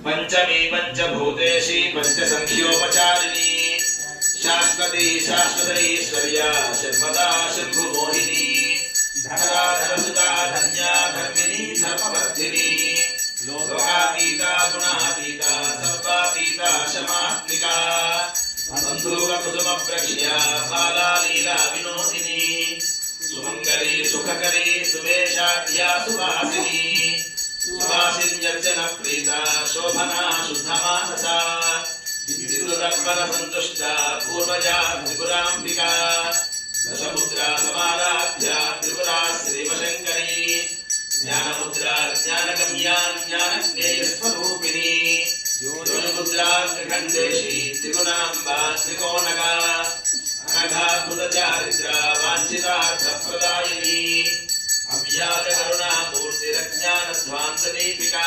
पंचमी पंचभूतेशी पंचसंख्योपचारिणी शाश्वती शाश्वतैश्वर्या शर्मदा शंभुमोहिनी धराधरसुता धन्या धर्मिणी धर्मवर्धिनी लोकातीता गुणातीता सर्वातीता शमात्मिका बन्धुकुसुमप्रक्ष्या बाला लीला विनोदिनी सुमंगली सुखकरी सुवेशाढ्या सुवासिनी सुवासिन्यर्चन प्रीता शोभना शुद्धमानसा विद्युदर्पण संतुष्टा पूर्वजा त्रिपुराम्बिका दशमुद्रा समाराध्या त्रिपुरा श्रीवशंकरी ज्ञानमुद्रा ज्ञानगम्या ज्ञानज्ञेयस्वरूपिणी योनिमुद्रा त्रिखण्डेशी त्रिगुणाम्बा त्रिकोणगा अनघाद्भुतचारिद्रा वाञ्छितार्थप्रदायिनी अव्याजकरुणामूर्तिरज्ञानध्वान्तदीपिका